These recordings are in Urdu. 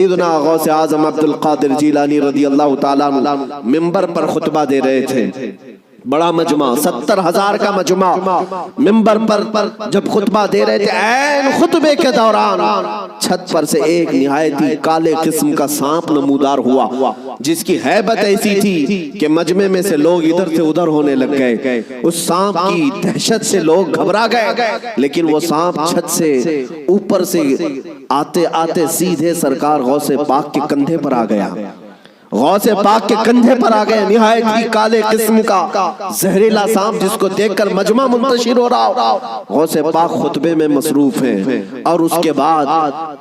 سیدنا غوث اعظم عبد القادر جیلانی رضی اللہ تعالیٰ عنہ منبر پر خطبہ دے رہے تھے. بڑا مجمع 70,000 کا مجمع منبر پر جب خطبہ دے رہے تھے، عین خطبے کے دوران چھت پر سے ایک نہایت ہی کالے قسم کا سانپ نمودار ہوا، جس کی ہیبت ایسی تھی کہ مجمع میں سے لوگ ادھر سے ادھر ہونے لگ گئے. اس سانپ کی دہشت سے لوگ گھبرا گئے، لیکن وہ سانپ چھت سے اوپر سے آتے آتے سیدھے سرکار غوث پاک کے کندھے پر آ گیا. غوث پاک کے کندھے پر آ گئے. نہایت ہی کالے قسم کا زہریلا سانپ جس کو دیکھ کر مجمع منتشر ہو رہا. غوث پاک خطبے میں مصروف ہیں اور اس کے بعد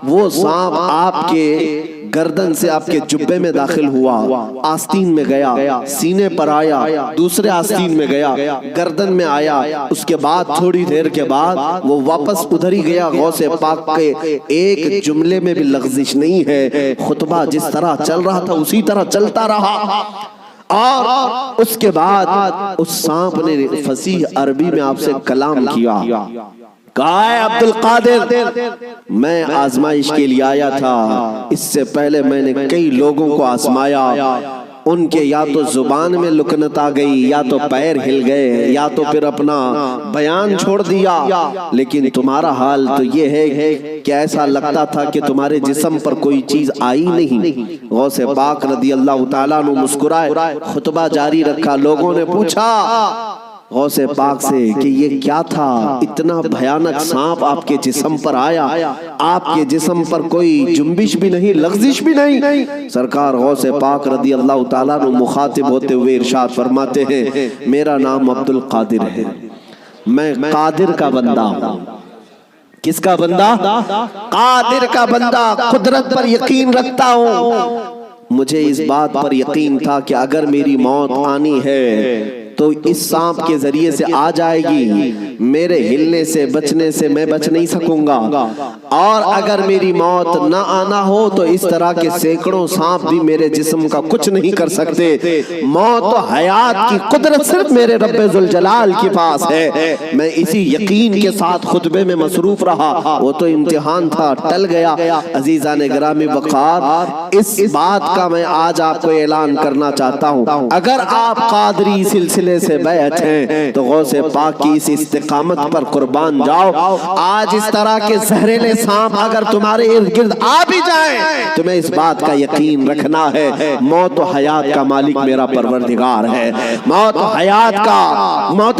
وہ سانپ آپ کے گردن سے آپ کے جبے میں داخل ہوا، آستین میں گیا، سینے پر آیا، دوسرے آستین میں گیا، گردن میں آیا. اس کے بعد تھوڑی دیر کے بعد وہ واپس ادھر ہی گیا. غوث پاک کے ایک جملے میں بھی لغزش نہیں ہے. خطبہ جس طرح چل رہا تھا اسی طرح چلتا رہا. اور اس کے بعد اس سانپ نے فصیح عربی میں آپ سے کلام کیا. کہا ہے عبد القادر، میں آزمائش کے لیے آیا تھا. اس سے پہلے میں نے کئی لوگوں کو آزمایا. ان کے یا تو زبان میں لکنت آ گئی، یا تو پیر ہل گئے، یا تو پھر اپنا بیان چھوڑ دیا. لیکن تمہارا حال تو یہ ہے کہ ایسا لگتا تھا کہ تمہارے جسم پر کوئی چیز آئی نہیں. غوث پاک رضی اللہ تعالیٰ عنہ مسکرائے، خطبہ جاری رکھا. لوگوں نے پوچھا غوث پاک سے کہ یہ کیا تھا؟ اتنا بھیانک سانپ آپ کے جسم پر آیا، آپ کے جسم پر کوئی جنبش بھی نہیں، لغزش بھی نہیں. سرکار غوث پاک رضی اللہ تعالیٰ عنہ مخاطب ہوتے ہوئے ارشاد فرماتے ہیں، میرا نام عبد القادر ہے، میں قادر کا بندہ ہوں. کس کا بندہ؟ قادر کا بندہ. قدرت پر یقین رکھتا ہوں. مجھے اس بات پر یقین تھا کہ اگر میری موت آنی ہے تو اس سانپ کے ذریعے سے آ جائے گی. میرے ہلنے سے بچنے سے میں بچ نہیں سکوں گا. اور اگر میری موت نہ آنا ہو تو اس طرح کے سینکڑوں سانپ بھی میرے جسم کا کچھ نہیں کر سکتے. موت و حیات کی قدرت صرف میرے رب ذوالجلال کے پاس ہے. میں اسی یقین کے ساتھ خطبے میں مصروف رہا. وہ تو امتحان تھا، ٹل گیا. عزیزان گرامی وقار، اس بات کا میں آج آپ کو اعلان کرنا چاہتا ہوں، اگر آپ قادری سلسلے سے بیعت ہیں تو غوث پاک کی اس استقامت پر قربان جاؤ. آج اس طرح کے زہریلے سانپ اگر تمہارے ارد گرد آ بھی جائیں، تمہیں اس بات کا یقین رکھنا ہے، موت و حیات کا مالک میرا پروردگار ہے. موت و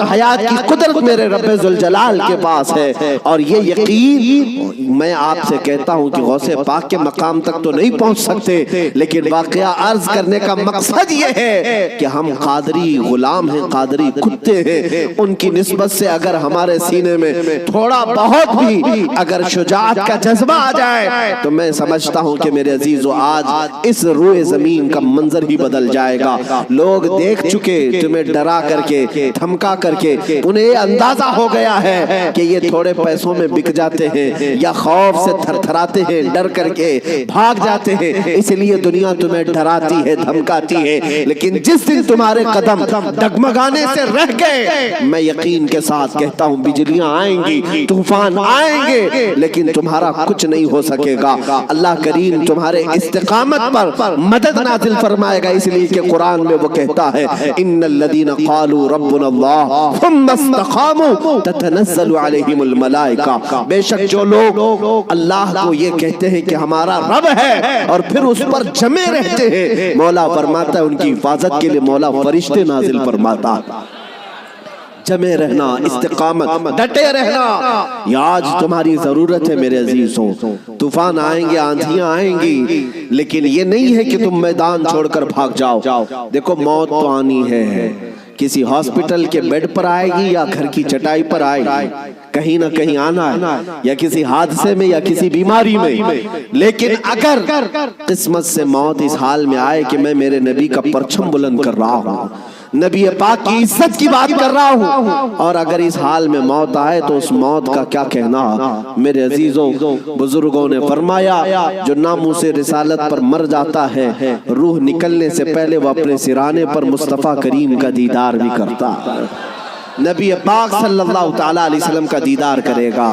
حیات کی قدرت میرے رب ذوالجلال کے پاس ہے. اور یہ یقین میں آپ سے کہتا ہوں کہ غوث پاک کے مقام تک تو نہیں پہنچ سکتے، لیکن واقعہ عرض کرنے کا مقصد یہ ہے کہ ہم قادری غلام ہیں، قادری کتے ہیں. ان کی نسبت سے اگر ہمارے سینے میں تھوڑا بہت بھی اگر شجاعت کا جذبہ آ جائے تو میں سمجھتا ہوں کہ میرے عزیزو آج اس روئے زمین کا منظر ہی بدل جائے گا. لوگ دیکھ چکے تمہیں ڈرا کر کے، دھمکا کر کے. انہیں یہ اندازہ ہو گیا ہے کہ یہ تھوڑے پیسوں میں بک جاتے ہیں یا خوف سے تھر تھراتے ہیں، ڈر کر کے بھاگ جاتے ہیں، اس لیے دنیا تمہیں ڈراتی ہے، دھمکاتی ہے. لیکن جس دن تمہارے قدم ڈگمگانے سے رہ گئے، میں یقین کے ساتھ کہتا ہوں بجلیاں آئیں گی، طوفان آئیں گے، لیکن تمہارا کچھ نہیں ہو سکے گا. اللہ کریم تمہارے استقامت پر مدد نازل فرمائے گا. اس لیے کہ قرآن میں وہ کہتا ہے، ان الذین قالوا ربنا اللہ ثم استقاموا تتنزل علیہم الملائکہ. بے شک جو لوگ اللہ کو یہ کہتے ہیں کہ ہمارا رب ہے اور پھر اس پر جمے رہتے ہیں، مولا فرماتا ہے ان کی حفاظت کے لیے مولا فرشتے نازل فرماتا. جمے رہنا، استقامت، ڈٹے رہنا، یہ آج تمہاری ضرورت ہے میرے عزیزوں. طوفان آئیں گے، آندھیاں آئیں گی، لیکن یہ نہیں ہے کہ تم میدان چھوڑ کر بھاگ جاؤ. دیکھو موت تو آنی ہے، کسی ہاسپٹل کے بیڈ پر آئے گی یا گھر کی چٹائی پر آئے گی، کہیں نہ کہیں آنا ہے، یا کسی حادثے میں یا کسی بیماری میں. لیکن اگر قسمت سے موت اس حال میں آئے کہ میں میرے نبی کا پرچم بلند کر رہا ہوں، نبی پاک کی عزت کی بات کر رہا ہوں، اور اگر اس حال میں موت آئے تو اس موت کا کیا کہنا. میرے عزیزوں، بزرگوں نے فرمایا جو ناموس رسالت پر مر جاتا ہے، روح نکلنے سے پہلے وہ اپنے سرانے پر مصطفیٰ کریم کا دیدار بھی کرتا ہے. نبی پاک صلی اللہ تعالیٰ علیہ وسلم کا دیدار کرے گا.